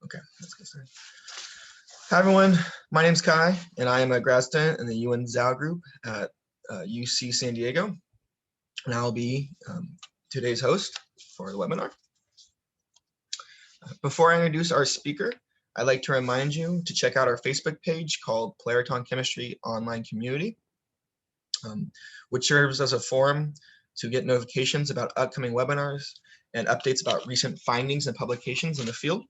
Okay, let's get started. Hi everyone, my name is Kai, and I am a grad student in the UN Zhao group at UC San Diego, and I'll be today's host for the webinar. Before I introduce our speaker, I'd like to remind you to check out our Facebook page called Polariton Chemistry Online Community, which serves as a forum to get notifications about upcoming webinars and updates about recent findings and publications in the field.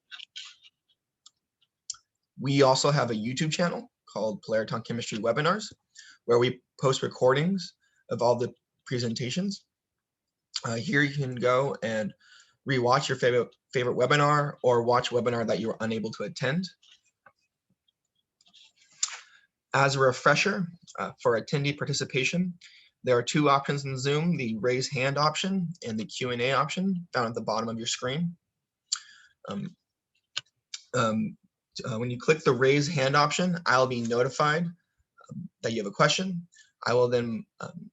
We also have a YouTube channel called Polariton Chemistry Webinars, where we post recordings of all the presentations. Here you can go and rewatch your favorite webinar or watch a webinar that you were unable to attend. As a refresher for attendee participation, there are two options in Zoom, the raise hand option and the Q&A option found at the bottom of your screen. When you click the raise hand option, I'll be notified that you have a question. I will then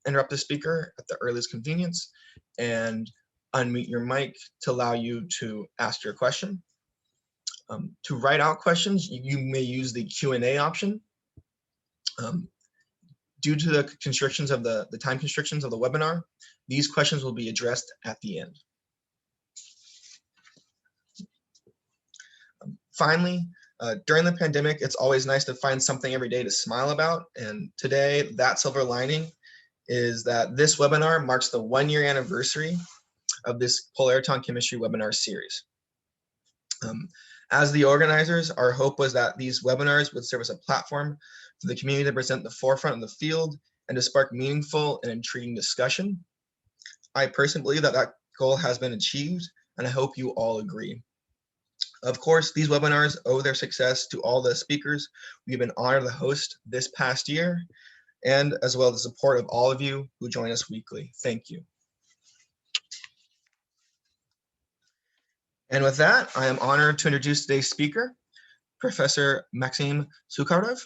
interrupt the speaker at the earliest convenience and unmute your mic to allow you to ask your question. To write out questions, you may use the Q&A option. Due to the constrictions of the time constrictions of the webinar, these questions will be addressed at the end. Finally, during the pandemic, it's always nice to find something every day to smile about. And today, that silver lining is that this webinar marks the 1-year anniversary of this Polariton Chemistry webinar series. As the organizers, our hope was that these webinars would serve as a platform for the community to present the forefront of the field and to spark meaningful and intriguing discussion. I personally believe that that goal has been achieved, and I hope you all agree. Of course, these webinars owe their success to all the speakers we've been honored to host this past year, and as well as the support of all of you who join us weekly. Thank you. And with that, I am honored to introduce today's speaker, Professor Maxim Sukharev.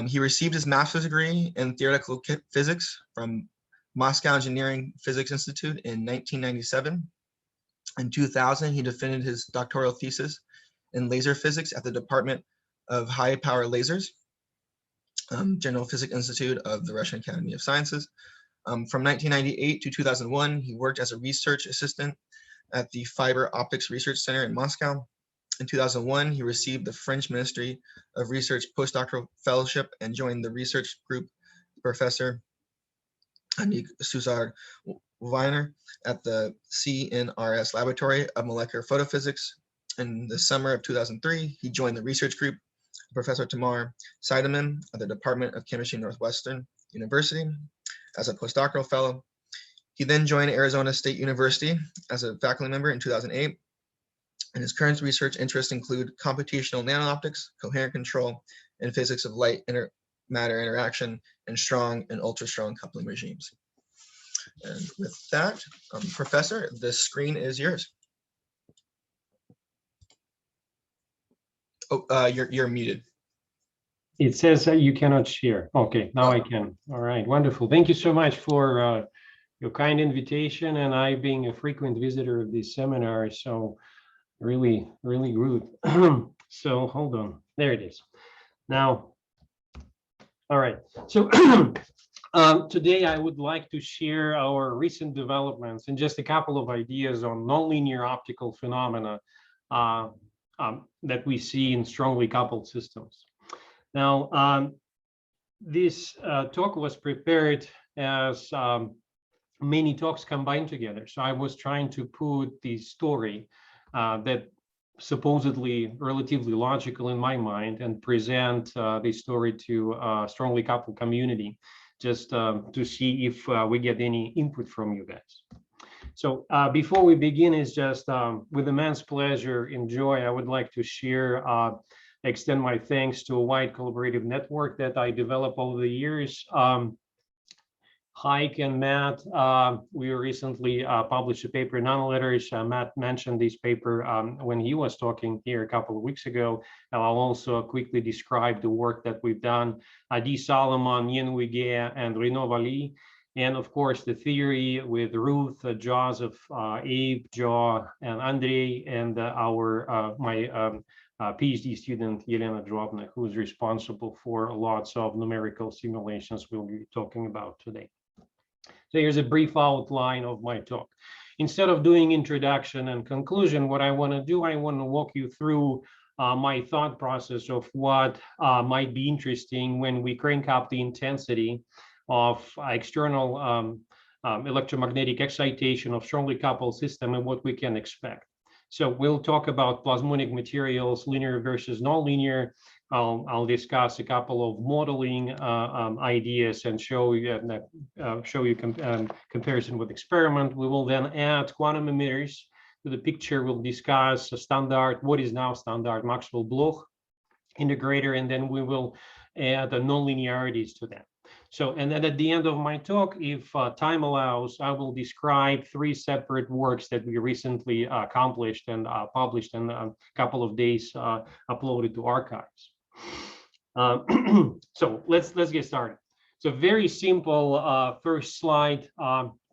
He received his master's degree in theoretical physics from Moscow Engineering Physics Institute in 1997. In 2000, he defended his doctoral thesis in laser physics at the Department of High Power Lasers, General Physics Institute of the Russian Academy of Sciences. From 1998 to 2001, he worked as a research assistant at the Fiber Optics Research Center in Moscow. In 2001, he received the French Ministry of Research postdoctoral fellowship and joined the research group Professor Anik Suzar-Weiner at the CNRS Laboratory of Molecular Photophysics. In the summer of 2003, he joined the research group Professor Tamar Seideman at the Department of Chemistry, Northwestern University as a postdoctoral fellow. He then joined Arizona State University as a faculty member in 2008. And his current research interests include computational nano-optics, coherent control, and physics of light matter interaction, and strong and ultra-strong coupling regimes. And with that, Professor, the screen is yours. Oh, you're muted. It says that you cannot share. Okay, now I can. All right, wonderful. Thank you so much for your kind invitation, and I being a frequent visitor of this seminar, so really good. So hold on, there it is. Now, all right, so today I would like to share our recent developments and just a couple of ideas on nonlinear optical phenomena that we see in strongly coupled systems. Now, this talk was prepared as many talks combined together. So I was trying to put the story that supposedly relatively logical in my mind and present the story to a strongly coupled community, just to see if we get any input from you guys. So before we begin, is just with immense pleasure and joy, I would like to share, extend my thanks to a wide collaborative network that I developed over the years. Heike and Matt, we recently published a paper in Nonlinearities. Matt mentioned this paper when he was talking here a couple of weeks ago. I'll also quickly describe the work that we've done. Adi Salomon, Yin Wige, and Remarkably. And of course, the theory with Ruth, Joseph, Abe, Joe, and Andrei, and my PhD student, Yelena Drobna, who's responsible for lots of numerical simulations we'll be talking about today. So here's a brief outline of my talk. Instead of doing introduction and conclusion, what I want to do, I want to walk you through my thought process of what might be interesting when we crank up the intensity of external electromagnetic excitation of strongly coupled system and what we can expect. So we'll talk about plasmonic materials, linear versus nonlinear. I'll discuss a couple of modeling ideas and show you comparison with experiment. We will then add quantum emitters to the picture. We'll discuss a standard, what is now standard Maxwell-Bloch integrator, and then we will add the nonlinearities to that. So, and then at the end of my talk, if time allows, I will describe 3 separate works that we recently accomplished and published in a couple of days, uploaded to archives. So let's get started. So very simple first slide.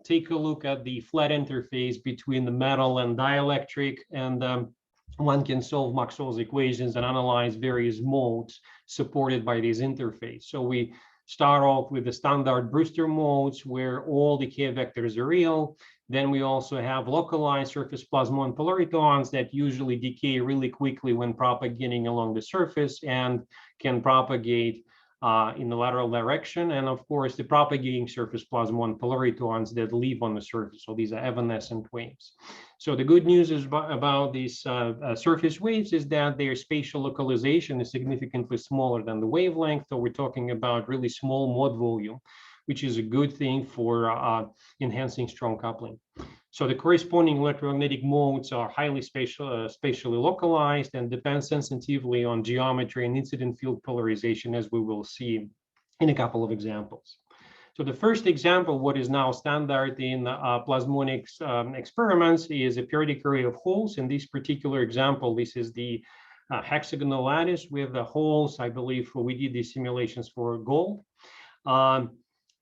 Take a look at the flat interface between the metal and dielectric, and one can solve Maxwell's equations and analyze various modes supported by this interface. So we start off with the standard Brewster modes where all the K vectors are real. Then we also have localized surface plasmon polaritons that usually decay really quickly when propagating along the surface and can propagate in the lateral direction. And of course, the propagating surface plasmon polaritons that live on the surface. So these are evanescent waves. So the good news is about these surface waves is that their spatial localization is significantly smaller than the wavelength. So we're talking about really small mode volume, which is a good thing for enhancing strong coupling. So the corresponding electromagnetic modes are highly spatially localized and depend sensitively on geometry and incident field polarization, as we will see in a couple of examples. So the first example, what is now standard in plasmonics experiments, is a periodic array of holes. In this particular example, this is the hexagonal lattice with the holes. I believe we did these simulations for gold.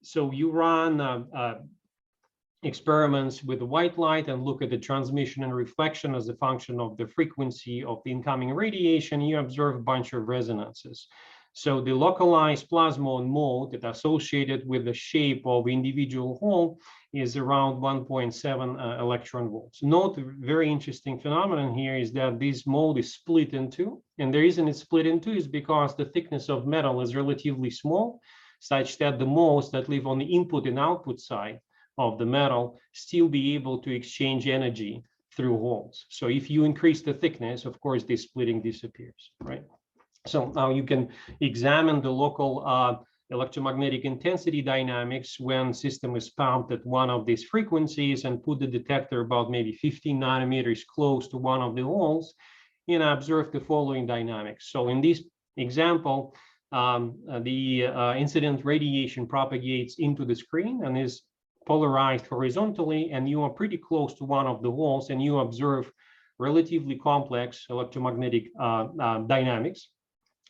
So you run experiments with the white light and look at the transmission and reflection as a function of the frequency of the incoming radiation. You observe a bunch of resonances. So the localized plasmon mode that associated with the shape of individual hole is around 1.7 electron volts. Note, a very interesting phenomenon here is that this mode is split in two, and the reason it's split in two is because the thickness of metal is relatively small, such that the modes that live on the input and output side of the metal still be able to exchange energy through holes. So if you increase the thickness, of course, this splitting disappears, right? So now you can examine the local electromagnetic intensity dynamics when system is pumped at one of these frequencies and put the detector about maybe 15 nanometers close to one of the holes and observe the following dynamics. So in this example, the incident radiation propagates into the screen and is polarized horizontally, and you are pretty close to one of the holes and you observe relatively complex electromagnetic dynamics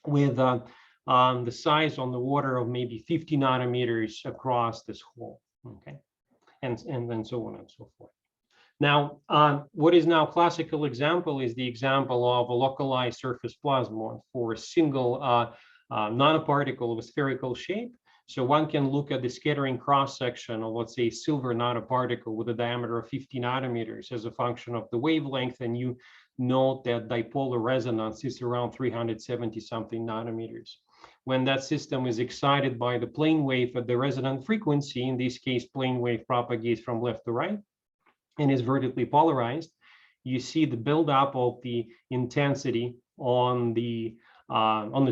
with the size on the order of maybe 50 nanometers across this hole, okay, and so on and so forth. Now, what is now classical example is the example of a localized surface plasmon for a single nanoparticle of a spherical shape. So one can look at the scattering cross-section of, let's say, silver nanoparticle with a diameter of 50 nanometers as a function of the wavelength, and you note that dipolar resonance is around 370 something nanometers. When that system is excited by the plane wave at the resonant frequency, in this case, plane wave propagates from left to right and is vertically polarized, you see the buildup of the intensity on the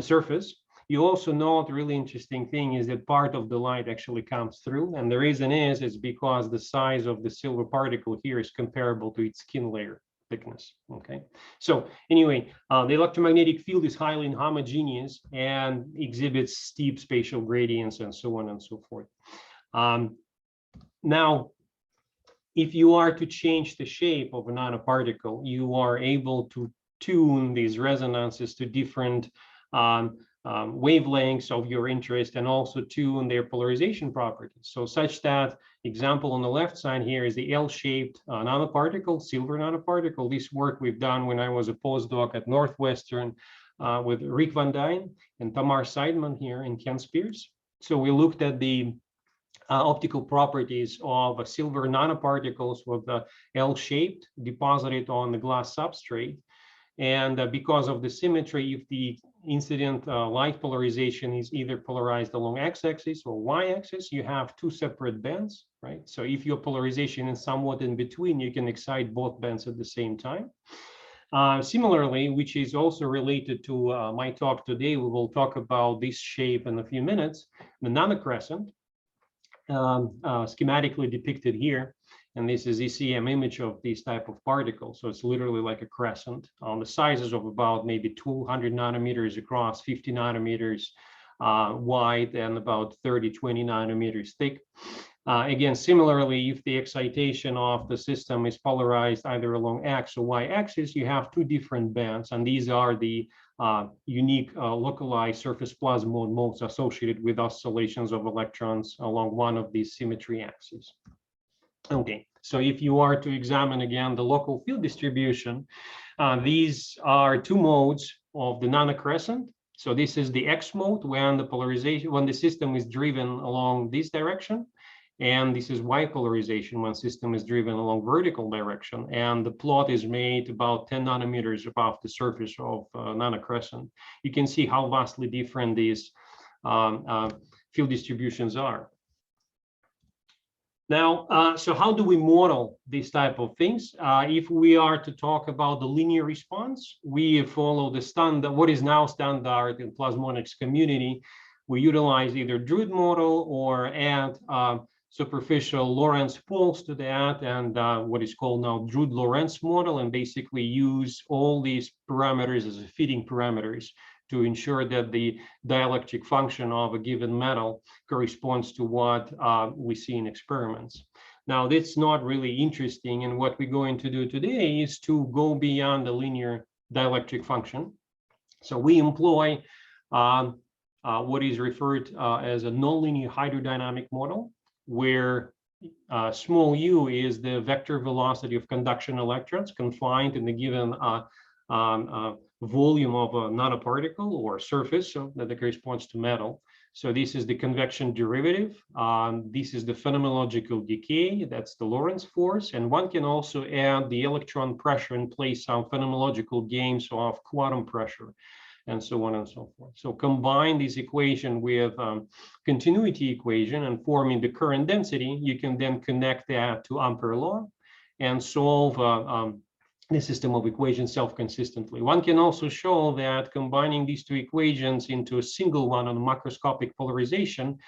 surface. You also note a really interesting thing is that part of the light actually comes through, and the reason is because the size of the silver particle here is comparable to its skin layer thickness. Okay, so anyway, the electromagnetic field is highly inhomogeneous and exhibits steep spatial gradients and so on and so forth. Now, if you are to change the shape of a nanoparticle, you are able to tune these resonances to different wavelengths of your interest, and also tune their polarization properties. So such that, example on the left side here is the L-shaped nanoparticle, silver nanoparticle. This work we've done when I was a postdoc at Northwestern with Rick Van Dyne and Tamar Seidman here and Ken Spears. So we looked at the optical properties of silver nanoparticles with the L-shaped deposited on the glass substrate. And because of the symmetry, if the incident light polarization is either polarized along x-axis or y-axis, you have two separate bands, right? So if your polarization is somewhat in between, you can excite both bands at the same time. Similarly, which is also related to my talk today, we will talk about this shape in a few minutes, the nanocrescent, schematically depicted here. And this is ECM image of these type of particles. So it's literally like a crescent on the sizes of about maybe 200 nanometers across, 50 nanometers wide, and about 20 nanometers thick. Again, similarly, if the excitation of the system is polarized either along X or Y axis, you have two different bands, and these are the unique localized surface plasmon modes associated with oscillations of electrons along one of these symmetry axes. Okay, so if you are to examine again the local field distribution, these are two modes of the nanocrescent. So this is the X mode when the polarization, when the system is driven along this direction, and this is Y polarization when system is driven along vertical direction. And the plot is made about 10 nanometers above the surface of nanocrescent. You can see how vastly different these field distributions are. Now, so how do we model these type of things? If we are to talk about the linear response, we follow the standard, what is now standard in plasmonics community. We utilize either Drude model or add superficial Lorentz pools to that, and what is called now Drude-Lorentz model, and basically use all these parameters as fitting parameters to ensure that the dielectric function of a given metal corresponds to what we see in experiments. Now, that's not really interesting, and what we're going to do today is to go beyond the linear dielectric function. So we employ what is referred as a nonlinear hydrodynamic model, where small u is the vector velocity of conduction electrons confined in the given volume of a nanoparticle or surface, so that corresponds to metal. So this is the convection derivative. This is the phenomenological decay. That's the Lorentz force. And one can also add the electron pressure and play some phenomenological games of quantum pressure, and so on and so forth. So combine this equation with continuity equation and forming the current density, you can then connect that to Ampere law and solve the system of equations self-consistently. One can also show that combining these two equations into a single one on macroscopic polarization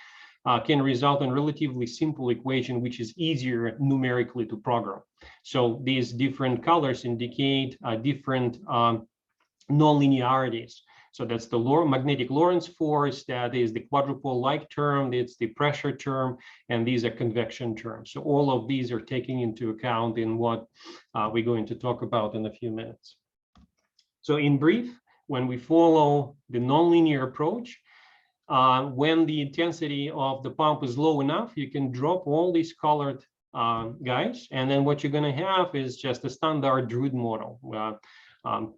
can result in relatively simple equation, which is easier numerically to program. So these different colors indicate different nonlinearities. So that's the magnetic Lorentz force, that is the quadrupole-like term, it's the pressure term, and these are convection terms. So all of these are taken into account in what we're going to talk about in a few minutes. So in brief, when we follow the nonlinear approach, when the intensity of the pump is low enough, you can drop all these colored guys, and then what you're going to have is just a standard Drude model,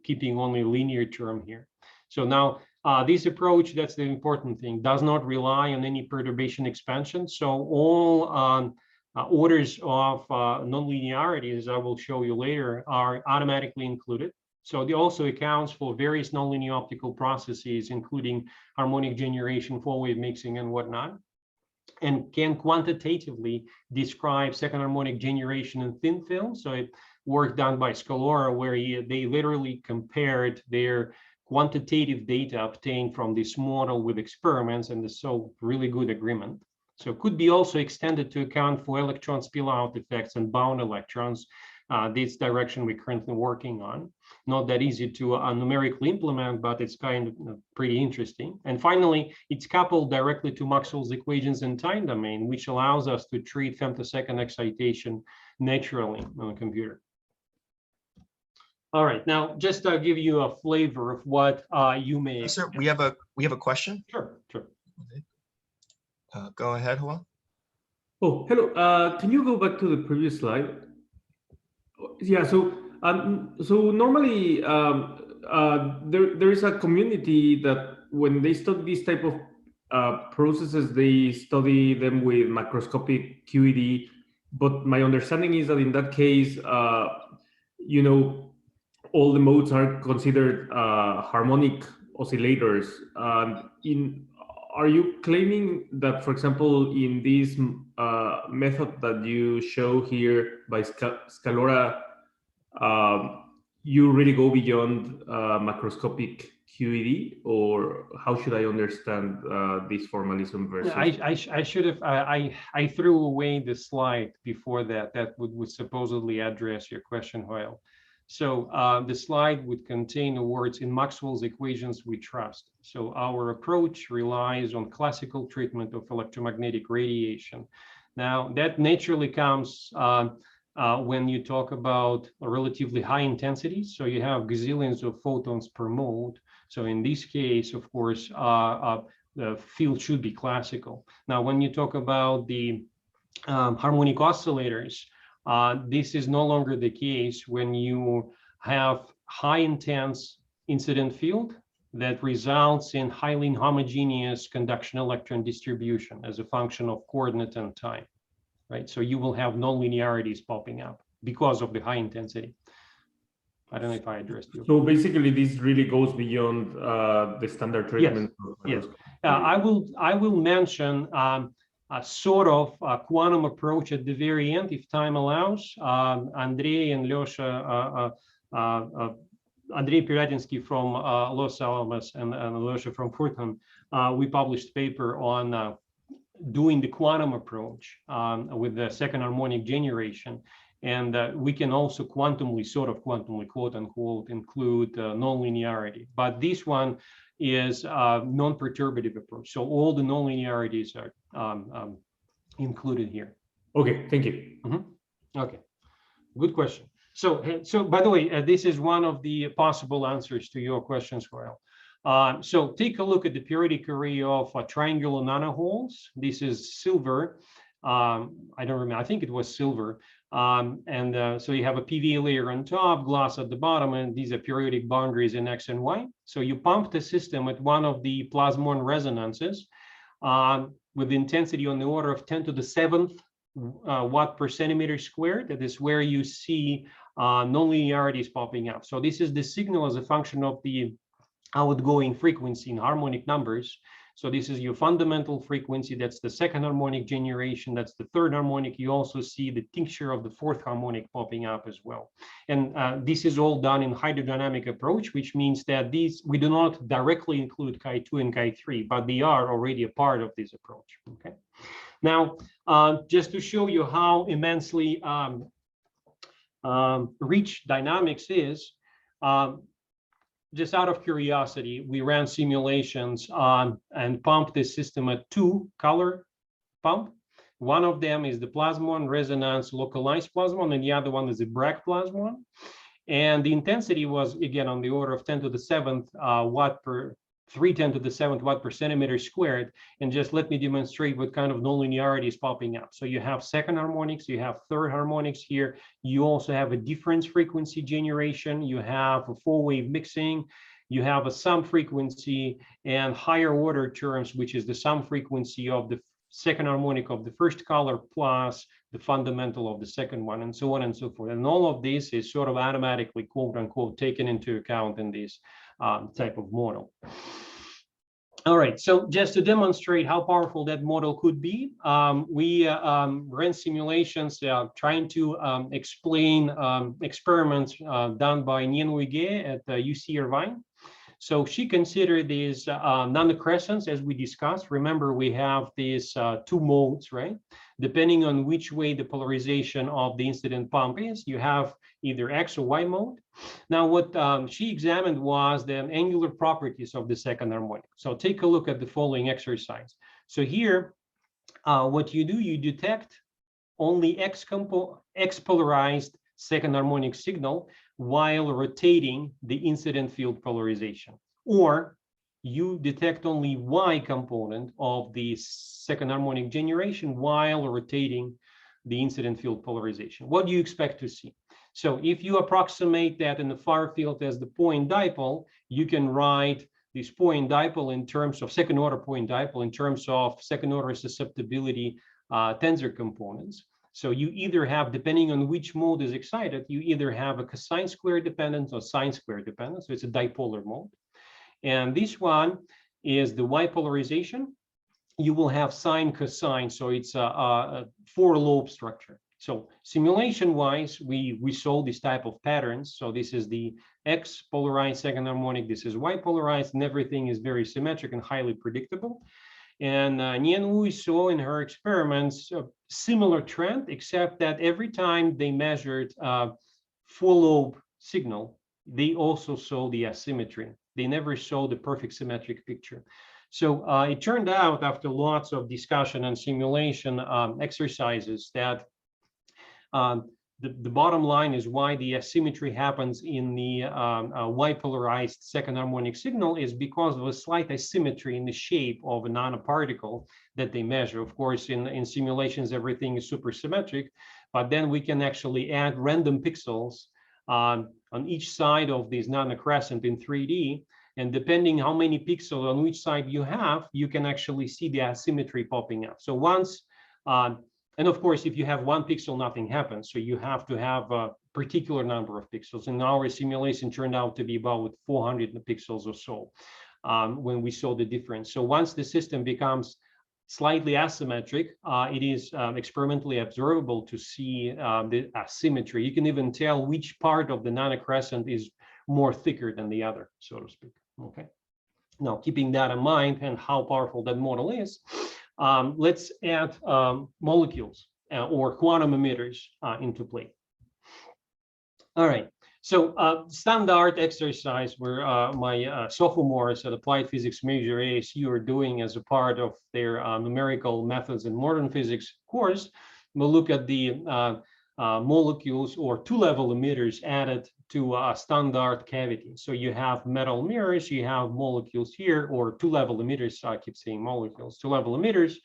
keeping only linear term here. So now this approach, that's the important thing, does not rely on any perturbation expansion. So all orders of nonlinearities, I will show you later, are automatically included. So it also accounts for various nonlinear optical processes, including harmonic generation, four-wave mixing, and whatnot, and can quantitatively describe second harmonic generation in thin film. So it work done by Scalora, where they literally compared their quantitative data obtained from this model with experiments, and so really good agreement. So it could be also extended to account for electron spill-out effects and bound electrons, this direction we're currently working on. Not that easy to numerically implement, but it's kind of pretty interesting. And finally, it's coupled directly to Maxwell's equations in time domain, which allows us to treat femtosecond excitation naturally on a computer. All right, now just to give you a flavor of what you may. Yes, sir, we have a question. Sure, sure. Go ahead, Hua. Oh, hello. Can you go back to the previous slide? Yeah. So normally there is a community that when they study this type of processes, they study them with macroscopic QED. But my understanding is that in that case, you know, all the modes are considered harmonic oscillators. Are you claiming that, for example, in this method that you show here by Scalora, you really go beyond macroscopic QED, or how should I understand this formalism versus? I should have. I threw away the slide before that. That would supposedly address your question, Hoyle. So the slide would contain the words "in Maxwell's equations we trust." So our approach relies on classical treatment of electromagnetic radiation. Now that naturally comes when you talk about a relatively high intensity. So you have gazillions of photons per mode. So in this case, of course, the field should be classical. Now, when you talk about the harmonic oscillators, this is no longer the case when you have high intense incident field that results in highly homogeneous conduction electron distribution as a function of coordinate and time, right? So you will have nonlinearities popping up because of the high intensity. I don't know if I addressed you. So basically, this really goes beyond the standard treatment. Yes. I will mention a sort of quantum approach at the very end, if time allows. Andrei and Lyosha, Andrei Piratinsky from Los Alamos and Lyosha from Furtan, we published a paper on doing the quantum approach with the second harmonic generation. And we can also quantumly, quote unquote, include nonlinearity. But this one is a non-perturbative approach. So all the nonlinearities are included here. Okay, thank you. Mm-hmm. Okay, good question. So by the way, this is one of the possible answers to your questions, Well. So take a look at the periodic array of triangular nanoholes. This is silver. I don't remember, I think it was silver. So you have a PV layer on top, glass at the bottom, and these are periodic boundaries in X and Y. So you pump the system at one of the plasmon resonances with intensity on the order of 10 to the 7th watt per centimeter squared. That is where you see nonlinearities popping up. So this is the signal as a function of the outgoing frequency in harmonic numbers. So this is your fundamental frequency. That's the second harmonic generation. That's the third harmonic. You also see the tincture of the fourth harmonic popping up as well. And this is all done in hydrodynamic approach, which means that these, we do not directly include Chi2 and Chi3, but they are already a part of this approach. Okay. Now, just to show you how immensely rich dynamics is, just out of curiosity, we ran simulations and pumped this system at 2 color pump. One of them is the plasmon resonance localized plasmon, and the other one is a Bragg plasmon. And the intensity was, again, on the order of 10 to the 7th watt per 310 to the 7th watt per centimeter squared. And just let me demonstrate what kind of nonlinearity is popping up. So you have second harmonics, you have third harmonics here. You also have a difference frequency generation. You have a 4-wave mixing. You have a sum frequency and higher order terms, which is the sum frequency of the second harmonic of the first color plus the fundamental of the second one, and so on and so forth. And all of this is sort of automatically, quote unquote, taken into account in this type of model. All right, so just to demonstrate how powerful that model could be, we ran simulations trying to explain experiments done by Nian Wige at UC Irvine. So she considered these nanocrescents, as we discussed. Remember, we have these two modes, right? Depending on which way the polarization of the incident pump is, you have either X or Y mode. Now, what she examined was the angular properties of the second harmonic. So take a look at the following exercise. So here, what you do, you detect only X polarized second harmonic signal while rotating the incident field polarization, or you detect only Y component of the second harmonic generation while rotating the incident field polarization. What do you expect to see? So if you approximate that in the far field as the point dipole, you can write this point dipole in terms of second order point dipole in terms of second order susceptibility tensor components. So you either have, depending on which mode is excited, you either have a cosine square dependence or sine square dependence. So it's a dipolar mode. And this one is the Y polarization. You will have sine cosine. So it's a four lobe structure. So simulation wise, we saw this type of patterns. So this is the X polarized second harmonic. This is Y polarized, and everything is very symmetric and highly predictable. And Nian Wu saw in her experiments a similar trend, except that every time they measured full lobe signal, they also saw the asymmetry. They never saw the perfect symmetric picture. So it turned out, after lots of discussion and simulation exercises, that the bottom line is why the asymmetry happens in the Y polarized second harmonic signal is because of a slight asymmetry in the shape of a nanoparticle that they measure. Of course, in simulations, everything is supersymmetric, but then we can actually add random pixels on each side of this nanocrescent in 3D. And depending how many pixels on which side you have, you can actually see the asymmetry popping up. So once, and of course, if you have one pixel, nothing happens. So you have to have a particular number of pixels. And our simulation turned out to be about 400 pixels or so when we saw the difference. So once the system becomes slightly asymmetric, it is experimentally observable to see the asymmetry. You can even tell which part of the nanocrescent is more thicker than the other, so to speak. Okay. Now, keeping that in mind and how powerful that model is, let's add molecules or quantum emitters into play. All right. So standard exercise where my sophomores at Applied Physics major ASU are doing as a part of their numerical methods in modern physics course, we'll look at the molecules or two-level emitters added to a standard cavity. So you have metal mirrors, you have molecules here, or two-level emitters, I keep saying molecules, two-level emitters,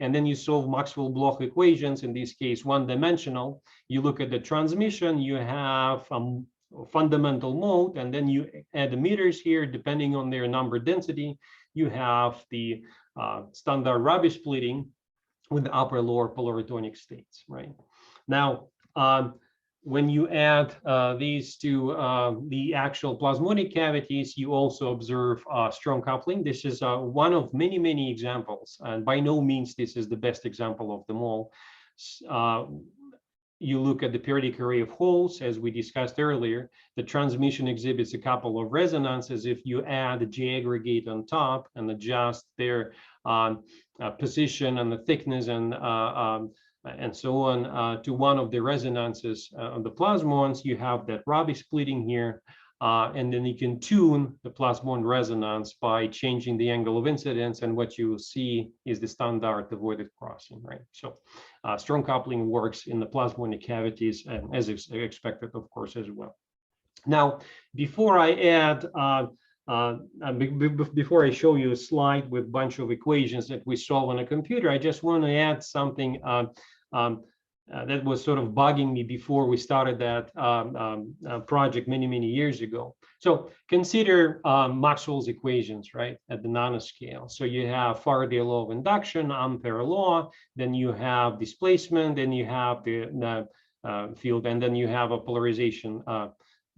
and then you solve Maxwell-Bloch equations, in this case, one-dimensional. You look at the transmission, you have fundamental mode, and then you add emitters here, depending on their number density. You have the standard Rabi splitting with the upper lower polaritonic states, right? Now, when you add these to the actual plasmonic cavities, you also observe strong coupling. This is one of many, many examples, and by no means this is the best example of them all. You look at the periodic array of holes, as we discussed earlier, the transmission exhibits a couple of resonances. If you add a J aggregate on top and adjust their position and the thickness and so on to one of the resonances of the plasmons, you have that Rabi splitting here. And then you can tune the plasmon resonance by changing the angle of incidence, and what you see is the standard avoided crossing, right? So strong coupling works in the plasmonic cavities, and as expected, of course, as well. Now, before I add, before I show you a slide with a bunch of equations that we solve on a computer, I just want to add something that was sort of bugging me before we started that project many, many years ago. So consider Maxwell's equations, right, at the nanoscale. So you have Faraday law of induction, Ampere law, then you have displacement, then you have the field, and then you have a polarization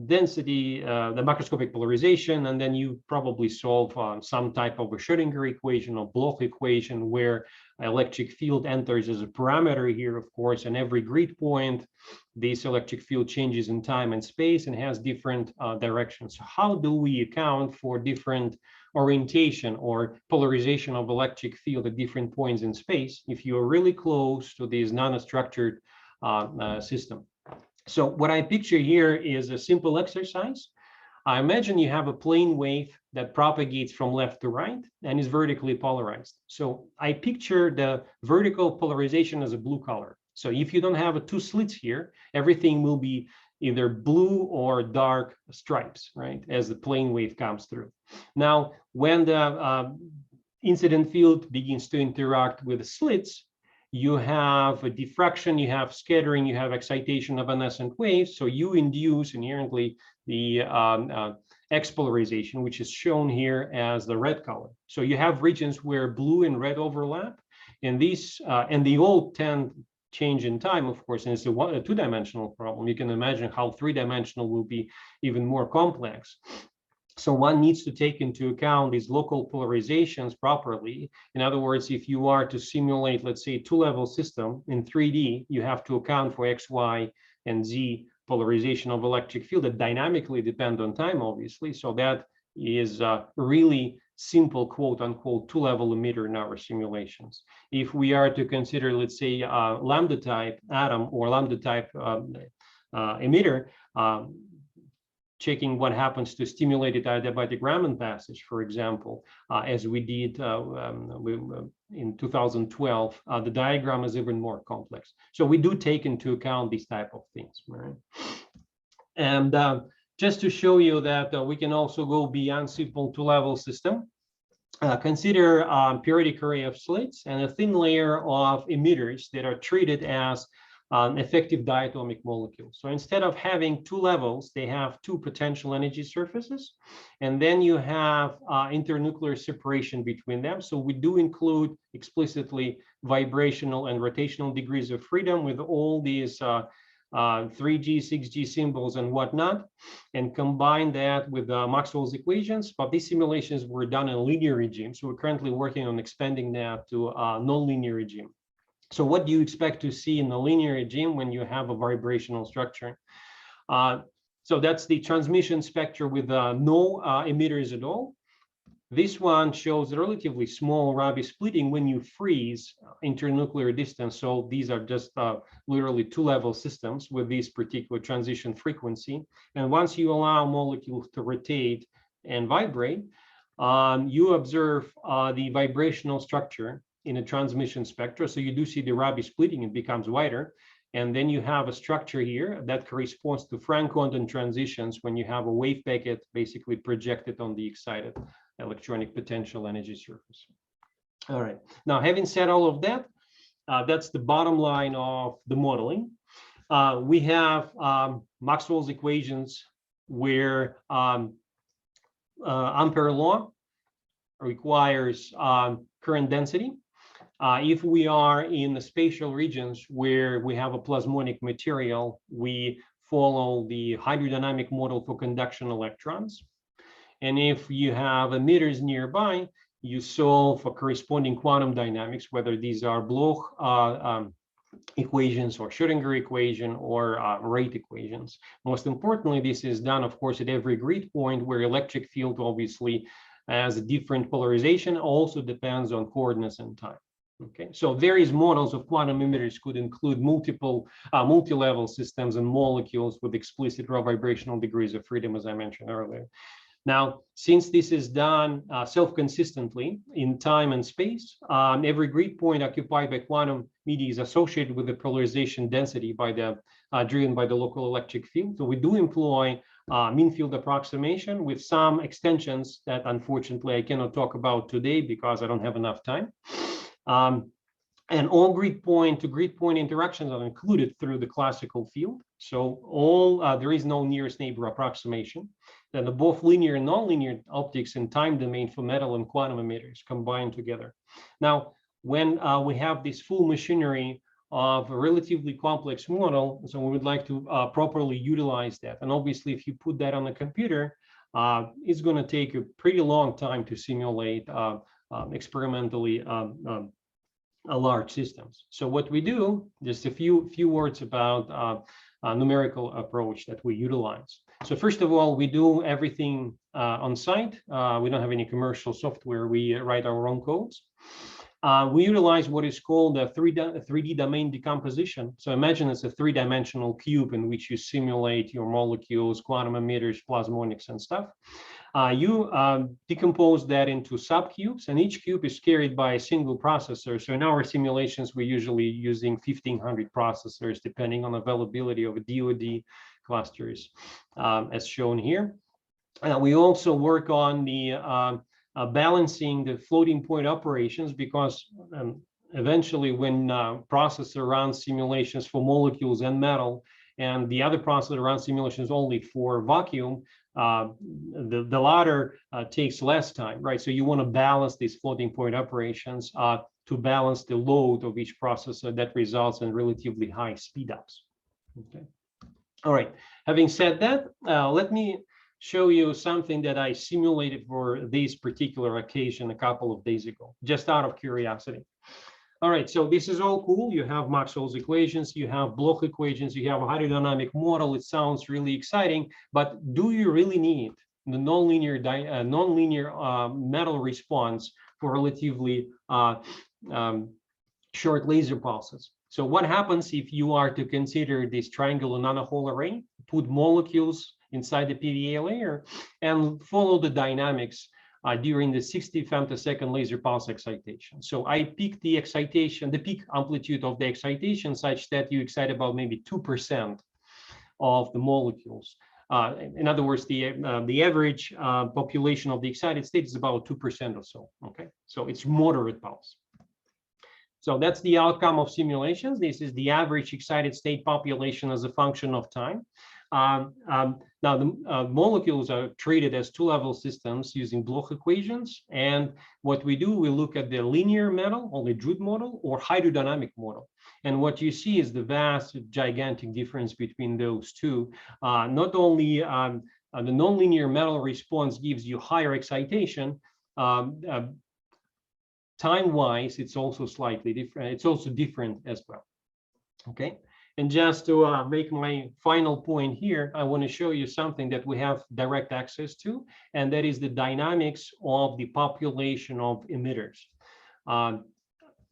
density, the macroscopic polarization, and then you probably solve some type of a Schrödinger equation or Bloch equation where electric field enters as a parameter here, of course, and every grid point, this electric field changes in time and space and has different directions. So how do we account for different orientation or polarization of electric field at different points in space if you are really close to this nanostructured system? So what I picture here is a simple exercise. I imagine you have a plane wave that propagates from left to right and is vertically polarized. So I picture the vertical polarization as a blue color. So if you don't have two slits here, everything will be either blue or dark stripes, right, as the plane wave comes through. Now, when the incident field begins to interact with the slits, you have a diffraction, you have scattering, you have excitation of evanescent waves. So you induce inherently the X polarization, which is shown here as the red color. So you have regions where blue and red overlap, and these and they all tend change in time, of course, and it's a two-dimensional problem. You can imagine how three-dimensional will be even more complex. So one needs to take into account these local polarizations properly. In other words, if you are to simulate, let's say, a two-level system in 3D, you have to account for X, Y, and Z polarization of electric field that dynamically depend on time, obviously. So that is a really simple, quote unquote, two-level emitter in our simulations. If we are to consider, let's say, lambda type atom or lambda type emitter, checking what happens to stimulated adiabatic Raman passage, for example, as we did in 2012, the diagram is even more complex. So we do take into account these type of things, right? And just to show you that we can also go beyond simple two-level system, consider periodic array of slits and a thin layer of emitters that are treated as effective diatomic molecules. So instead of having two levels, they have two potential energy surfaces, and then you have internuclear separation between them. So we do include explicitly vibrational and rotational degrees of freedom with all these 3G, 6G symbols and whatnot, and combine that with Maxwell's equations. But these simulations were done in linear regime. So we're currently working on expanding that to a nonlinear regime. So what do you expect to see in the linear regime when you have a vibrational structure? So that's the transmission spectra with no emitters at all. This one shows a relatively small Rabi splitting when you freeze internuclear distance. So these are just literally two-level systems with this particular transition frequency. And once you allow molecules to rotate and vibrate, you observe the vibrational structure in a transmission spectra. So you do see the Rabi splitting, it becomes wider. And then you have a structure here that corresponds to Frank-Condon transitions when you have a wave packet basically projected on the excited electronic potential energy surface. All right, now having said all of that, that's the bottom line of the modeling. We have Maxwell's equations where Ampere law requires current density. If we are in the spatial regions where we have a plasmonic material, we follow the hydrodynamic model for conduction electrons. And if you have emitters nearby, you solve for corresponding quantum dynamics, whether these are Bloch equations or Schrödinger equation or rate equations. Most importantly, this is done, of course, at every grid point where electric field obviously has a different polarization, also depends on coordinates and time. Okay, so various models of quantum emitters could include multi-level systems and molecules with explicit raw vibrational degrees of freedom, as I mentioned earlier. Now, since this is done self-consistently in time and space, every grid point occupied by quantum media is associated with the polarization density by the driven by the local electric field. So we do employ mean field approximation with some extensions that unfortunately I cannot talk about today because I don't have enough time. And all grid point to grid point interactions are included through the classical field. So all there is no nearest neighbor approximation. Then the both linear and nonlinear optics and time domain for metal and quantum emitters combined together. Now, when we have this full machinery of a relatively complex model. So we would like to properly utilize that. And obviously, if you put that on a computer, it's going to take a pretty long time to simulate experimentally large systems. So what we do, just a few words about a numerical approach that we utilize. So first of all, we do everything on site. We don't have any commercial software. We write our own codes. We utilize what is called a 3D domain decomposition. So imagine it's a three-dimensional cube in which you simulate your molecules, quantum emitters, plasmonics, and stuff. You decompose that into subcubes, and each cube is carried by a single processor. So in our simulations, we're usually using 1,500 processors, depending on availability of DoD clusters, as shown here. We also work on the balancing the floating point operations, because eventually when processor runs simulations for molecules and metal, and the other processor runs simulations only for vacuum, the latter takes less time, right? So you want to balance these floating point operations to balance the load of each processor. That results in relatively high speedups. Okay. All right. Having said that, let me show you something that I simulated for this particular occasion a couple of days ago, just out of curiosity. All right, so this is all cool. You have Maxwell's equations, you have Bloch equations, you have a hydrodynamic model. It sounds really exciting, but do you really need the nonlinear metal response for relatively short laser pulses? So what happens if you are to consider this triangular nanohole array, put molecules inside the PVA layer, and follow the dynamics during the 60 femtosecond laser pulse excitation? So I picked the excitation, the peak amplitude of the excitation, such that you excite about maybe 2% of the molecules. In other words, the average population of the excited state is about 2% or so. Okay, so it's moderate pulse. So that's the outcome of simulations. This is the average excited state population as a function of time. Now the molecules are treated as two-level systems using Bloch equations. And what we do, we look at the linear metal, or the Drude model, or hydrodynamic model. And what you see is the vast, gigantic difference between those two. Not only the nonlinear metal response gives you higher excitation, time-wise, it's also slightly different. It's also different as well. Okay. And just to make my final point here, I want to show you something that we have direct access to, and that is the dynamics of the population of emitters.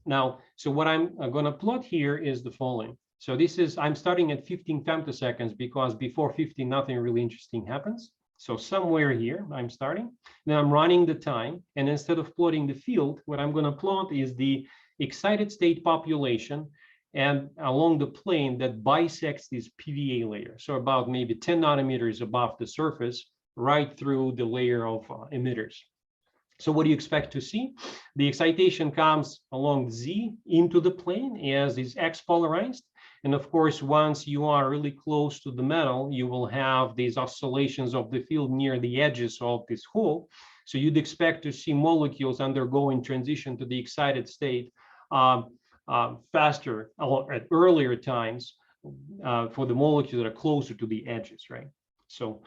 Now, so what I'm going to plot here is the following. So this is, I'm starting at 15 femtoseconds, because before 15, nothing really interesting happens. So somewhere here, I'm starting. Then I'm running the time, and instead of plotting the field, what I'm going to plot is the excited state population, and along the plane that bisects this PVA layer. So about maybe 10 nanometers above the surface, right through the layer of emitters. So what do you expect to see? The excitation comes along Z into the plane as is X polarized. And of course, once you are really close to the metal, you will have these oscillations of the field near the edges of this hole. So you'd expect to see molecules undergoing transition to the excited state faster at earlier times for the molecules that are closer to the edges, right? So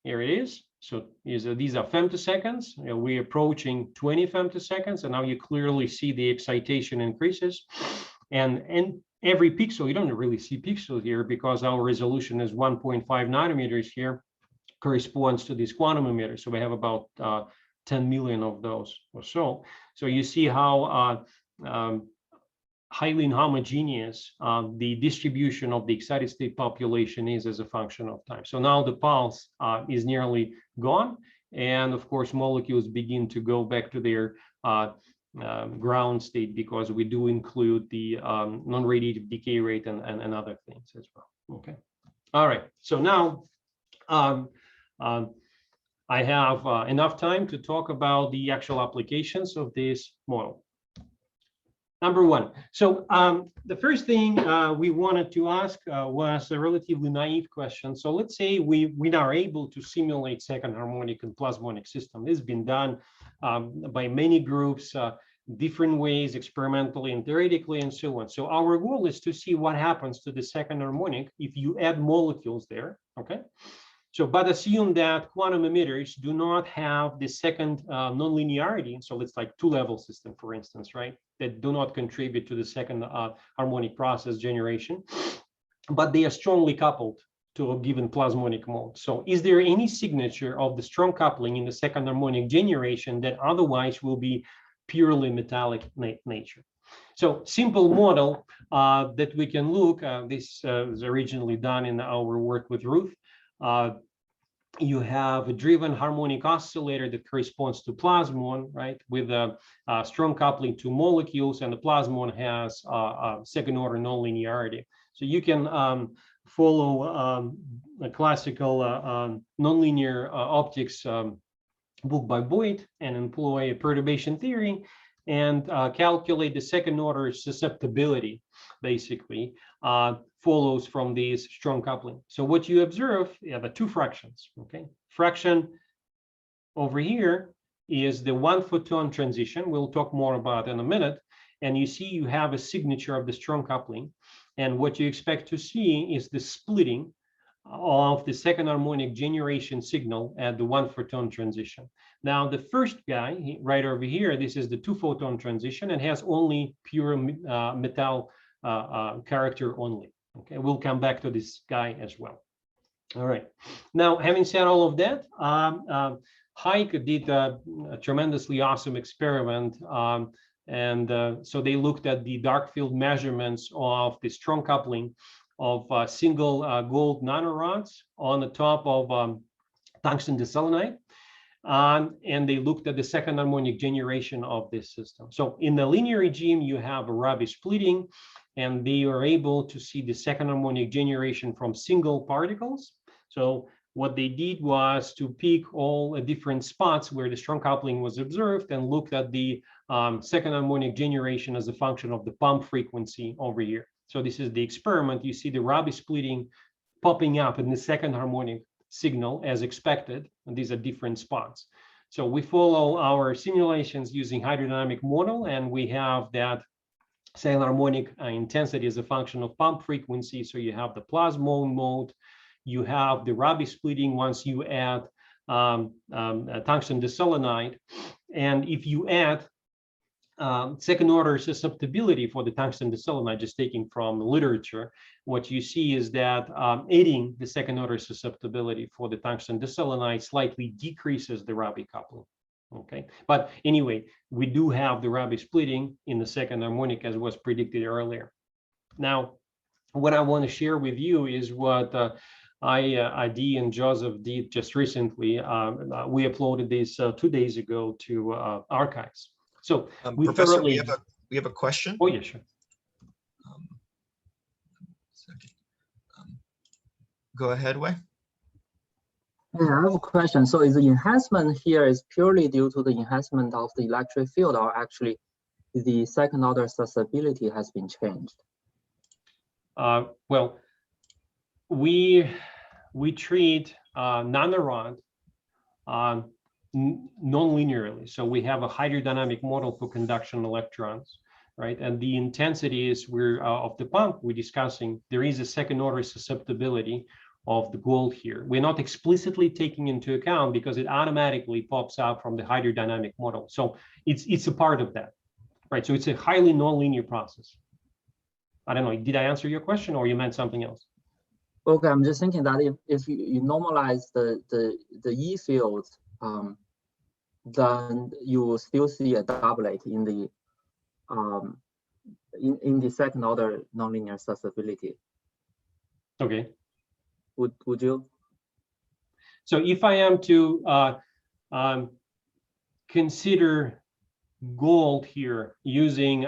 here it is. So these are femtoseconds. We're approaching 20 femtoseconds, and now you clearly see the excitation increases. And every pixel, you don't really see pixels here because our resolution is 1.5 nanometers here, corresponds to these quantum emitters. So we have about 10 million of those or so. So you see how highly inhomogeneous the distribution of the excited state population is as a function of time. So now the pulse is nearly gone. And of course, molecules begin to go back to their ground state, because we do include the non-radiative decay rate and other things as well. Okay. All right. So now I have enough time to talk about the actual applications of this model. Number one. So the first thing we wanted to ask was a relatively naive question. So let's say we are able to simulate second harmonic and plasmonic system. This has been done by many groups different ways, experimentally and theoretically, and so on. So our goal is to see what happens to the second harmonic if you add molecules there, okay? So, but assume that quantum emitters do not have the second nonlinearity. So it's like two-level system, for instance, right? That do not contribute to the second harmonic process generation, but they are strongly coupled to a given plasmonic mode. So is there any signature of the strong coupling in the second harmonic generation that otherwise will be purely metallic nature? So simple model that we can look, this was originally done in our work with Ruth. You have a driven harmonic oscillator that corresponds to plasmon, right, with a strong coupling to molecules, and the plasmon has a second order nonlinearity. So you can follow a classical nonlinear optics book by Boyd and employ a perturbation theory and calculate the second order susceptibility, basically, follows from this strong coupling. So what you observe, you have two fractions, okay? Fraction over here is the one photon transition. We'll talk more about in a minute. And you see you have a signature of the strong coupling. And what you expect to see is the splitting of the second harmonic generation signal at the one photon transition. Now, the first guy right over here, this is the two photon transition and has only pure metal character only. Okay, we'll come back to this guy as well. All right. Now, having said all of that, Heike did a tremendously awesome experiment. So they looked at the dark field measurements of the strong coupling of single gold nanorods on the top of tungsten diselenide. And they looked at the second harmonic generation of this system. So in the linear regime, you have a Rabi splitting, and they are able to see the second harmonic generation from single particles. So what they did was to pick all different spots where the strong coupling was observed and looked at the second harmonic generation as a function of the pump frequency over here. So this is the experiment. You see the Rabi splitting popping up in the second harmonic signal as expected, and these are different spots. So we follow our simulations using hydrodynamic model, and we have that second harmonic intensity as a function of pump frequency. So you have the plasmon mode, you have the Rabi splitting once you add tungsten diselenide, and if you add second order susceptibility for the tungsten diselenide, just taking from literature, what you see is that adding the second order susceptibility for the tungsten diselenide slightly decreases the Rabi coupling. Okay, but anyway, we do have the Rabi splitting in the second harmonic as was predicted earlier. Now, what I want to share with you is what I and Joseph did just recently. We uploaded this 2 days ago to archives. So Professor, we have a question. Oh yeah, sure. Go ahead, Wei. Yeah, I have a question. So is the enhancement here is purely due to the enhancement of the electric field, or actually the second order susceptibility has been changed? Well, we treat nanorod non-linearly. So we have a hydrodynamic model for conduction electrons, right? And the intensities of the pump we're discussing, there is a second order susceptibility of the gold here. We're not explicitly taking into account because it automatically pops out from the hydrodynamic model. So it's a part of that, right? So it's a highly non-linear process. I don't know, did I answer your question or you meant something else? Okay, I'm just thinking that if you normalize the E field, then you will still see a doublet in the second order nonlinear susceptibility. Okay. Would you? So if I am to consider gold here using,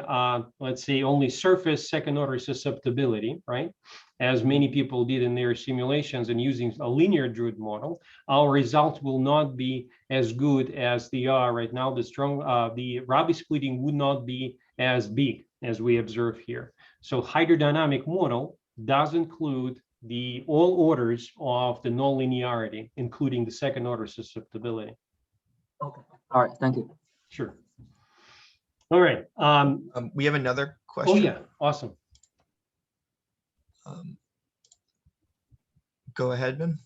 let's say, only surface second order susceptibility, right? As many people did in their simulations and using a linear Drude model, our results will not be as good as they are right now. The Rabi splitting would not be as big as we observe here. So hydrodynamic model does include all orders of the nonlinearity, including the second order susceptibility. Okay. All right. Thank you. Sure. All right. We have another Oh question. yeah, awesome. Go ahead, Ben.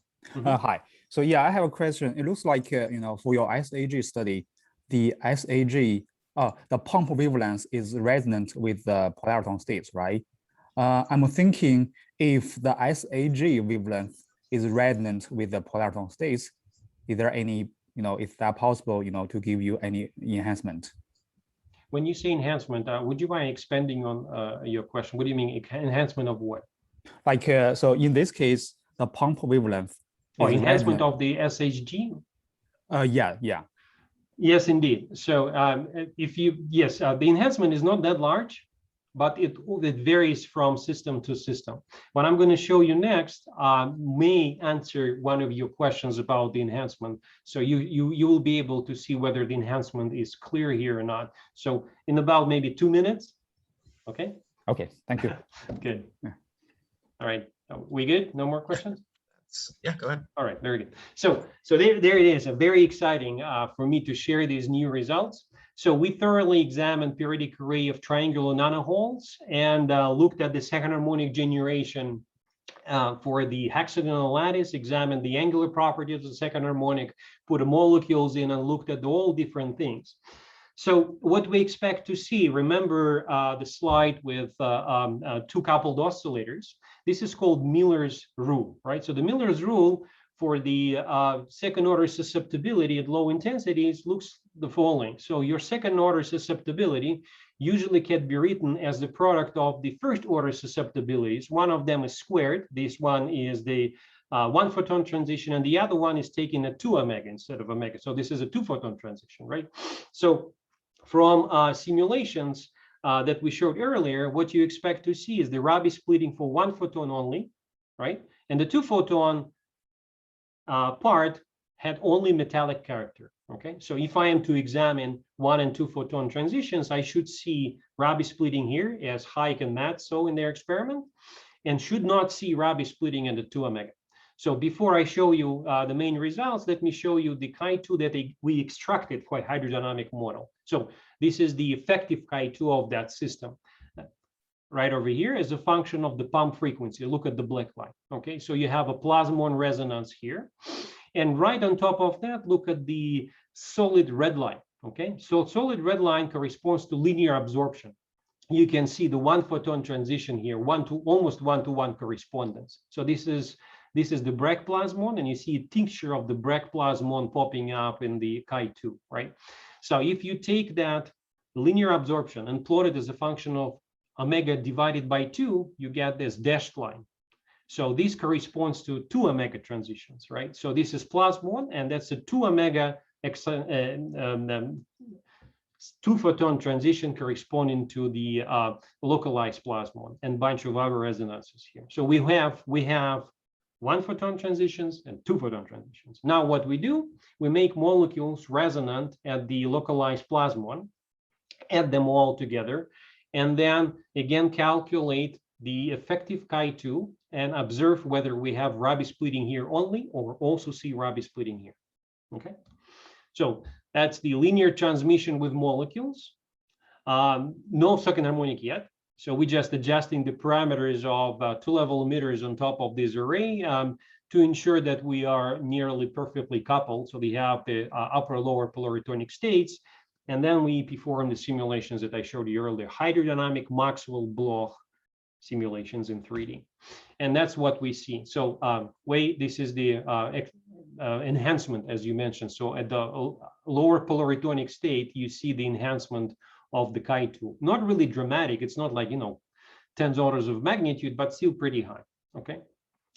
Hi. So yeah, I have a question. It looks like for your SAG study, the SAG, the pump wavelength is resonant with the polariton states, right? I'm thinking if the SAG wavelength is resonant with the polariton states, is there any, is that possible, to give you any enhancement? When you say enhancement, would you mind expanding on your question? What do you mean enhancement of what? Like, so in this case, the pump wavelength. Or enhancement of the SHG? Yeah. Yes, indeed. So the enhancement is not that large, but it varies from system to system. What I'm going to show you next may answer one of your questions about the enhancement. So you will be able to see whether the enhancement is clear here or not. So in about maybe 2 minutes. Okay. Okay. Thank you. Good. Yeah. All right. We good? No more questions? Yeah, go ahead. All right, very good. So there it is, very exciting for me to share these new results. So we thoroughly examined periodic array of triangular nanoholes and looked at the second harmonic generation for the hexagonal lattice, examined the angular properties of the second harmonic, put the molecules in and looked at all different things. So what we expect to see, remember the slide with two coupled oscillators. This is called Miller's rule, right? So the Miller's rule for the second order susceptibility at low intensities looks the following. So your second order susceptibility usually can be written as the product of the first order susceptibilities. One of them is squared. This one is the one photon transition, and the other one is taking a 2 omega instead of omega. So this is a 2 photon transition, right? So from simulations that we showed earlier, what you expect to see is the Rabi splitting for 1 photon only, right? And the 2 photon part had only metallic character, okay? So if I am to examine 1 and 2 photon transitions, I should see Rabi splitting here, as Hayek and Matt saw in their experiment, and should not see Rabi splitting in the 2 omega. So before I show you the main results, let me show you the chi2 that we extracted for a hydrodynamic model. So this is the effective chi2 of that system. Right over here is a function of the pump frequency. Look at the black line. Okay, so you have a plasmon resonance here. And right on top of that, look at the solid red line. Okay, so solid red line corresponds to linear absorption. You can see the 1 photon transition here, almost 1-to-1 correspondence. So this is the Bragg plasmon, and you see a tincture of the Bragg plasmon popping up in the chi2, right? So if you take that linear absorption and plot it as a function of omega divided by 2, you get this dashed line. So this corresponds to 2 omega transitions, right? So this is plasmon, and that's a 2 omega 2 photon transition corresponding to the localized plasmon and bunch of other resonances here. So we have 1 photon transitions and 2 photon transitions. Now what we do, we make molecules resonant at the localized plasmon, add them all together, and then again calculate the effective chi2 and observe whether we have Rabi splitting here only or also see Rabi splitting here. Okay, so that's the linear transmission with molecules. No second harmonic yet. So we're just adjusting the parameters of 2-level emitters on top of this array to ensure that we are nearly perfectly coupled. So we have the upper lower polaritonic states. And then we perform the simulations that I showed you earlier, hydrodynamic-Maxwell-Bloch simulations in 3D. And that's what we see. So this is the enhancement, as you mentioned. So at the lower polaritonic state, you see the enhancement of the chi2. Not really dramatic. It's not like, tens orders of magnitude, but still pretty high. Okay.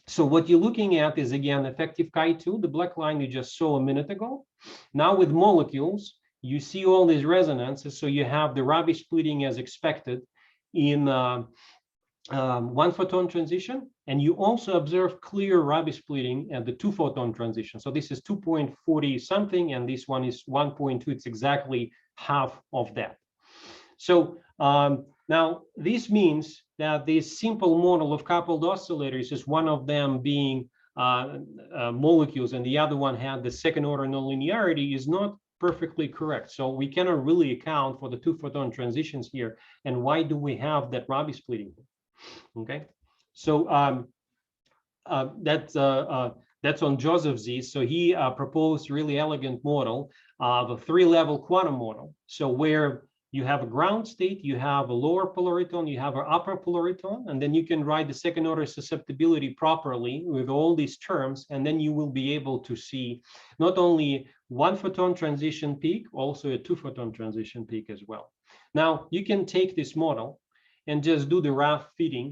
So what you're looking at is, again, effective chi2, the black line you just saw a minute ago. Now with molecules, you see all these resonances. So you have the Rabi splitting as expected in 1 photon transition. And you also observe clear Rabi splitting at the 2 photon transition. So this is 2.40 something, and this one is 1.2. It's exactly half of that. So now this means that this simple model of coupled oscillators is one of them being molecules and the other one had the second order nonlinearity is not perfectly correct. So we cannot really account for the 2 photon transitions here. And why do we have that Rabi splitting? Okay, so that's on Joseph Z. So he proposed really elegant model of a 3-level quantum model. So where you have a ground state, you have a lower polariton, you have an upper polariton, and then you can write the second order susceptibility properly with all these terms, and then you will be able to see not only 1 photon transition peak, also a 2 photon transition peak as well. Now you can take this model and just do the rough fitting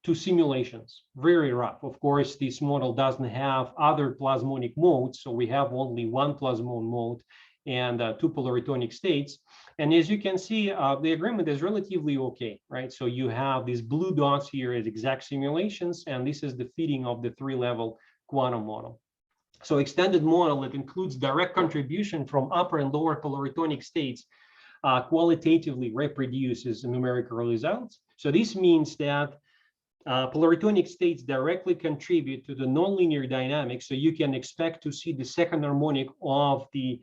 to simulations, very rough. Of course, this model doesn't have other plasmonic modes, so we have only 1 plasmon mode and 2 polaritonic states. And as you can see, the agreement is relatively okay, right? So you have these blue dots here as exact simulations, and this is the fitting of the 3-level quantum model. So extended model, it includes direct contribution from upper and lower polaritonic states, qualitatively reproduces numerical results. So this means that polaritonic states directly contribute to the nonlinear dynamics. So you can expect to see the second harmonic of the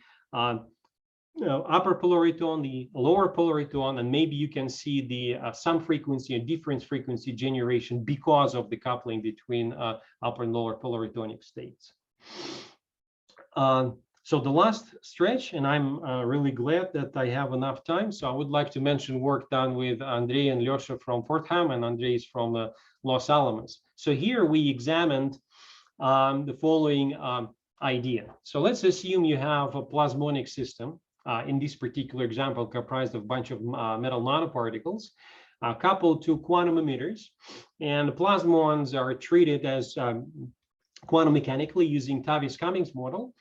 upper polariton, the lower polariton, and maybe you can see the some frequency and difference frequency generation because of the coupling between upper and lower polaritonic states. So the last stretch, and I'm really glad that I have enough time. So I would like to mention work done with Andrei and Lyosha from Fordham, and Andrei is from Los Alamos. So here we examined the following idea. So let's assume you have a plasmonic system. In this particular example, comprised of a bunch of metal nanoparticles coupled to quantum emitters, and the plasmons are treated as quantum mechanically using Tavis-Cummings model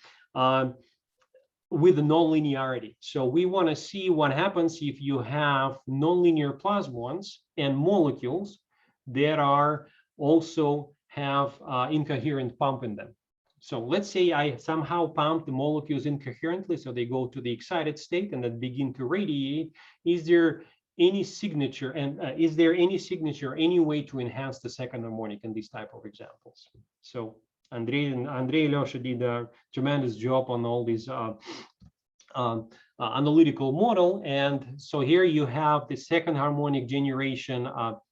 with the nonlinearity. So we want to see what happens if you have nonlinear plasmons and molecules that are also have incoherent pump in them. So let's say I somehow pump the molecules incoherently, so they go to the excited state and then begin to radiate. Is there any signature, and is there any signature, any way to enhance the second harmonic in these type of examples? So Andrei and Lyosha did a tremendous job on all these analytical model. And so here you have the second harmonic generation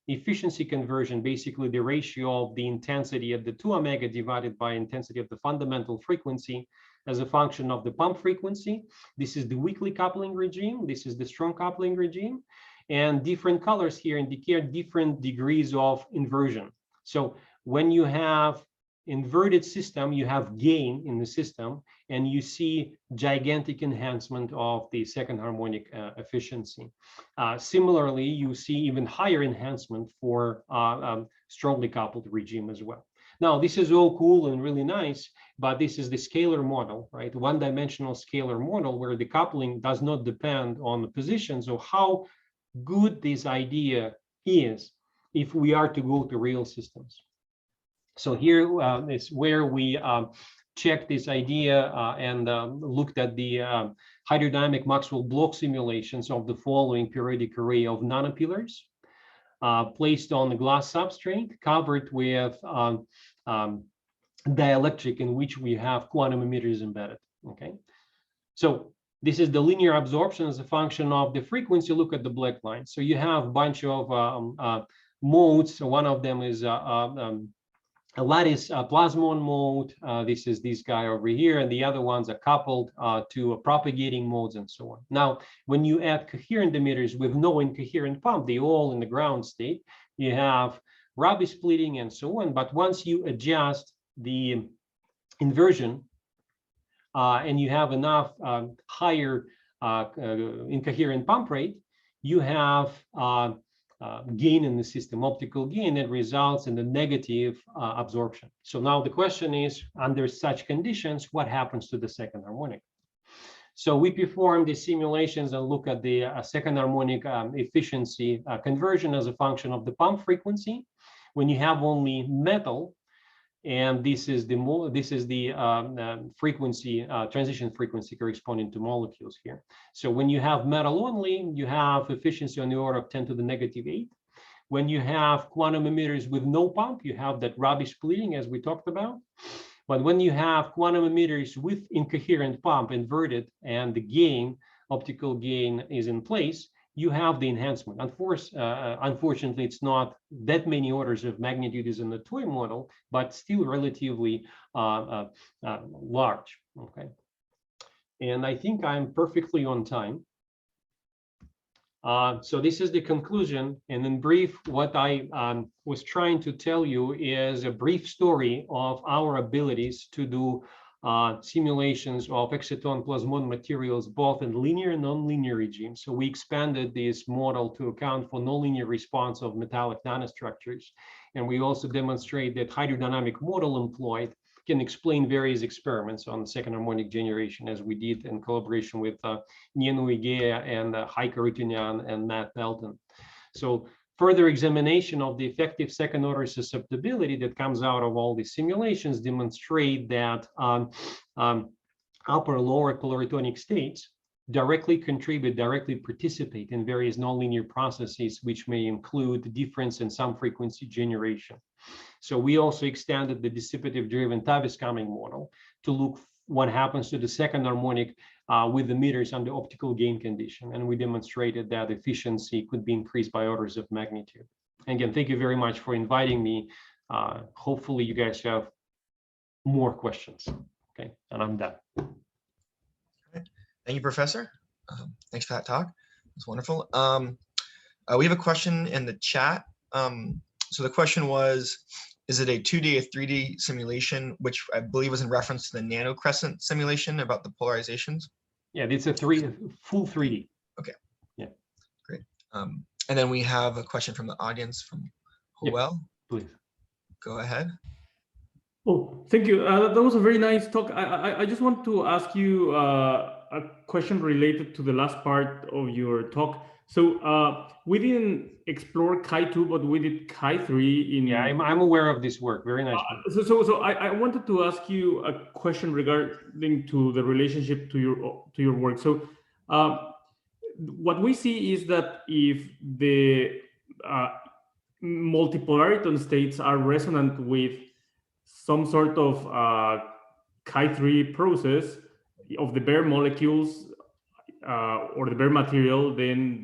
efficiency conversion, basically the ratio of the intensity of the 2 omega divided by intensity of the fundamental frequency as a function of the pump frequency. This is the weakly coupling regime. This is the strong coupling regime. And different colors here indicate different degrees of inversion. So when you have inverted system, you have gain in the system, and you see gigantic enhancement of the second harmonic efficiency. Similarly, you see even higher enhancement for strongly coupled regime as well. Now, this is all cool and really nice, but this is the scalar model, right? One-dimensional scalar model where the coupling does not depend on the position. So how good this idea is if we are to go to real systems. So here is where we checked this idea and looked at the hydrodynamic-Maxwell-Bloch simulations of the following periodic array of nanopillars placed on a glass substrate covered with dielectric in which we have quantum emitters embedded. Okay, so this is the linear absorption as a function of the frequency. Look at the black line. So you have a bunch of modes. So one of them is a lattice plasmon mode. This is this guy over here, and the other ones are coupled to propagating modes and so on. Now, when you add coherent emitters with no incoherent pump, they all in the ground state, you have Rabi splitting and so on. But once you adjust the inversion and you have enough higher incoherent pump rate, you have gain in the system, optical gain, that results in the negative absorption. So now the question is, under such conditions, what happens to the second harmonic? So we perform the simulations and look at the second harmonic efficiency conversion as a function of the pump frequency. When you have only metal, and this is the frequency, transition frequency corresponding to molecules here. So when you have metal only, you have efficiency on the order of 10 to the negative 8. When you have quantum emitters with no pump, you have that Rabi splitting as we talked about. But when you have quantum emitters with incoherent pump inverted and the gain, optical gain, is in place, you have the enhancement. Unfortunately, it's not that many orders of magnitude as in the toy model, but still relatively large. Okay, and I think I'm perfectly on time. So this is the conclusion, and in brief, what I was trying to tell you is a brief story of our abilities to do simulations of exciton-plasmon materials, both in linear and nonlinear regimes. So we expanded this model to account for nonlinear response of metallic nanostructures. And we also demonstrate that hydrodynamic model employed can explain various experiments on second harmonic generation, as we did in collaboration with Nienu Igea and Heike Rutynian and Matt Pelton. So further examination of the effective second order susceptibility that comes out of all these simulations demonstrate that upper and lower polaritonic states directly participate in various nonlinear processes, which may include the difference in some frequency generation. So we also extended the dissipative driven Tavis-Cumming model to look what happens to the second harmonic with emitters under optical gain condition. And we demonstrated that efficiency could be increased by orders of magnitude. Again, thank you very much for inviting me. Hopefully you guys have more questions. Okay, and I'm done. Thank you, Professor. Thanks for that talk. It's wonderful. We have a question in the chat. So the question was, is it a 2D or 3D simulation, which I believe was in reference to the nanocrescent simulation about the polarizations? Yeah, it's a full 3D. Okay. Yeah. Great. And then we have a question from the audience from Joel. Yeah, please. Go ahead. Oh, thank you. That was a very nice talk. I just want to ask you a question related to the last part of your talk. So we didn't explore Chi2, but we did Chi3 in. Yeah, I'm aware of this work. Very nice work. So I wanted to ask you a question regarding to the relationship to your work. So what we see is that if the multipolariton states are resonant with some sort of Chi3 process of the bare molecules or the bare material, then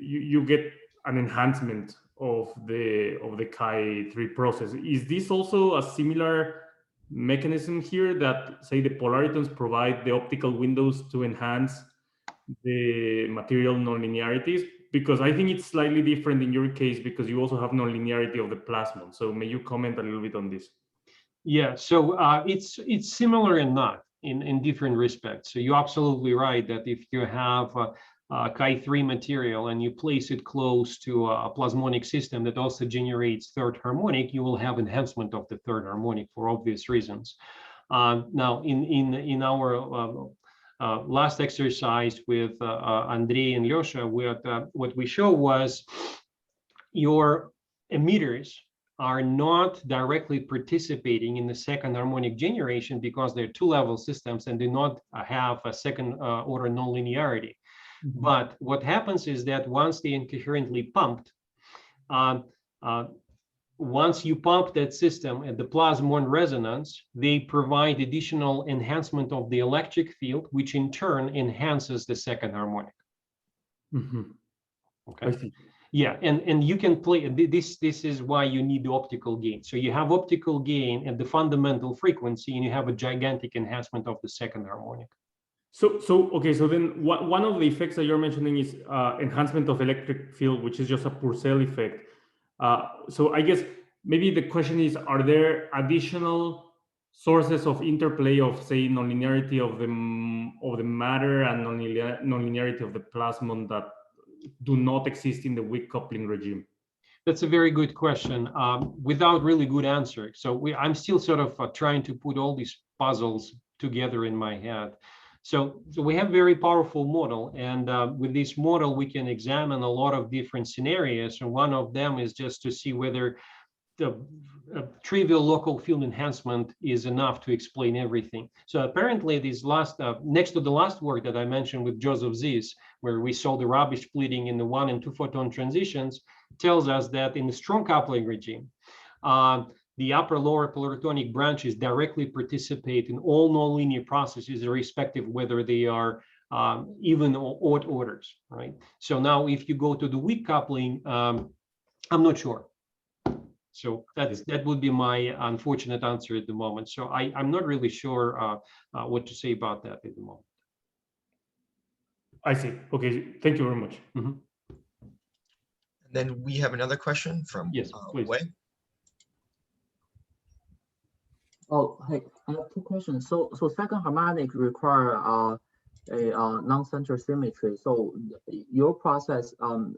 you get an enhancement of the Chi3 process. Is this also a similar mechanism here that, say, the polaritons provide the optical windows to enhance the material nonlinearities? Because I think it's slightly different in your case because you also have nonlinearity of the plasmon. So may you comment a little bit on this? Yeah, so it's similar and not in different respects. So you're absolutely right that if you have a Chi3 material and you place it close to a plasmonic system that also generates third harmonic, you will have enhancement of the third harmonic for obvious reasons. Now, in our last exercise with Andrei and Lyosha, what we showed was your emitters are not directly participating in the second harmonic generation because they're two-level systems and do not have a second order nonlinearity. Mm-hmm. But what happens is that once they incoherently pumped, once you pump that system at the plasmon resonance, they provide additional enhancement of the electric field, which in turn enhances the second harmonic. Mm-hmm. Okay. I see. Yeah, and you can play this. This is why you need the optical gain. So you have optical gain at the fundamental frequency, and you have a gigantic enhancement of the second harmonic. So okay. So then, one of the effects that you're mentioning is enhancement of electric field, which is just a Purcell effect. So I guess maybe the question is: are there additional sources of interplay of, say, nonlinearity of the matter and nonlinearity of the plasmon that do not exist in the weak coupling regime? That's a very good question, without really good answer. So I'm still sort of trying to put all these puzzles together in my head. So we have a very powerful model, and with this model, we can examine a lot of different scenarios. And one of them is just to see whether the trivial local field enhancement is enough to explain everything. So apparently this last, next to the last work that I mentioned with Joseph Ziz, where we saw the rubbish splitting in the 1 and 2 photon transitions, tells us that in the strong coupling regime, the upper lower polaritonic branches directly participate in all nonlinear processes, irrespective whether they are even or odd orders, right? So now if you go to the weak coupling, I'm not sure. So that would be my unfortunate answer at the moment. So I'm not really sure what to say about that at the moment. I see. Okay, thank you very much. Mm-hmm. Then we have another question from Yes, please. Wei. Oh, hey, I have two questions. So second harmonic require a non-center symmetry. So your process,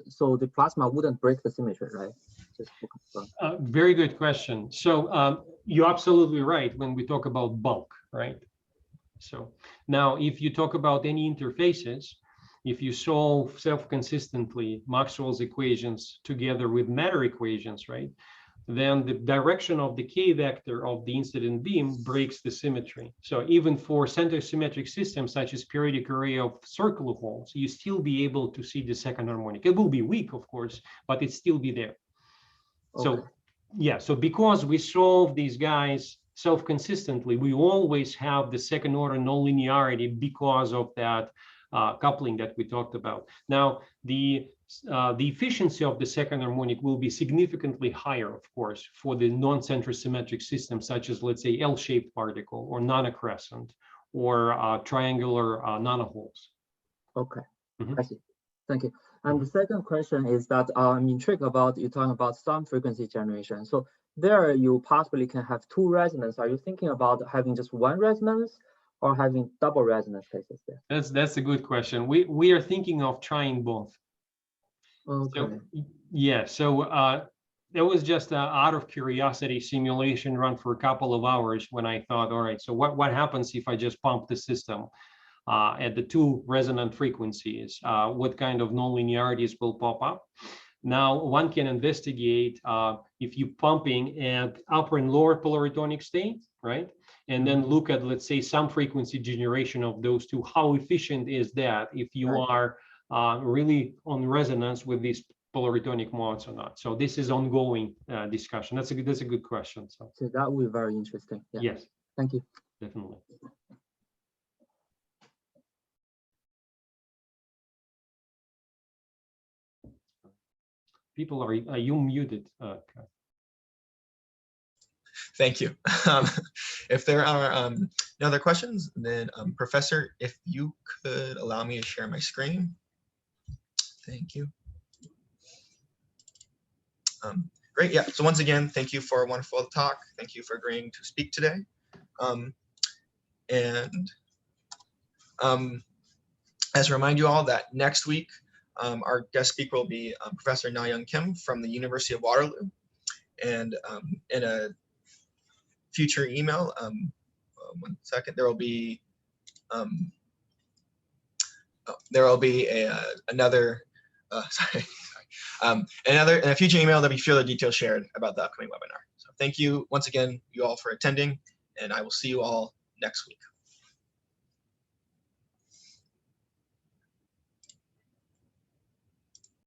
so the plasma wouldn't break the symmetry, right? Just to confirm. Very good question. So you're absolutely right when we talk about bulk, right? So now if you talk about any interfaces, if you solve self-consistently Maxwell's equations together with matter equations, right, then the direction of the k vector of the incident beam breaks the symmetry. So even for center symmetric systems such as periodic array of circular holes, you still be able to see the second harmonic. It will be weak, of course, but it still be there. Okay. So yeah, so because we solve these guys self-consistently, we always have the second order nonlinearity because of that coupling that we talked about. Now, the efficiency of the second harmonic will be significantly higher, of course, for the non-center symmetric systems, such as, let's say, L-shaped particle or nanocrescent or triangular nanoholes. Okay, Mm-hmm. I see. Thank you. And the second question is that I'm intrigued about you talking about some frequency generation. So there you possibly can have two resonance. Are you thinking about having just one resonance or having double resonance cases there? That's a good question. We are thinking of trying both. Okay. So, yeah, so there was just out of curiosity simulation run for a couple of hours when I thought, all right, so what happens if I just pump the system at the two resonant frequencies? What kind of nonlinearities will pop up? Now, one can investigate if you're pumping at upper and lower polaritonic state, right? And then look at, let's say, some frequency generation of those two. How efficient is that if you are really on resonance with these polaritonic modes or not? So this is ongoing discussion. That's a good question. So that would be very interesting. Yeah. Yes. Thank you. Definitely. People, are you muted? Okay. Thank you. If there are no other questions, then Professor, if you could allow me to share my screen. Thank you. Great, yeah, so once again, thank you for a wonderful talk. Thank you for agreeing to speak today. As a remind you all that next week, our guest speaker will be Professor Na-Young Kim from the University of Waterloo. And in a future email, 1 second, there will be another in a future email, there'll be further details shared about the upcoming webinar. So thank you once again, you all, for attending, and I will see you all next week.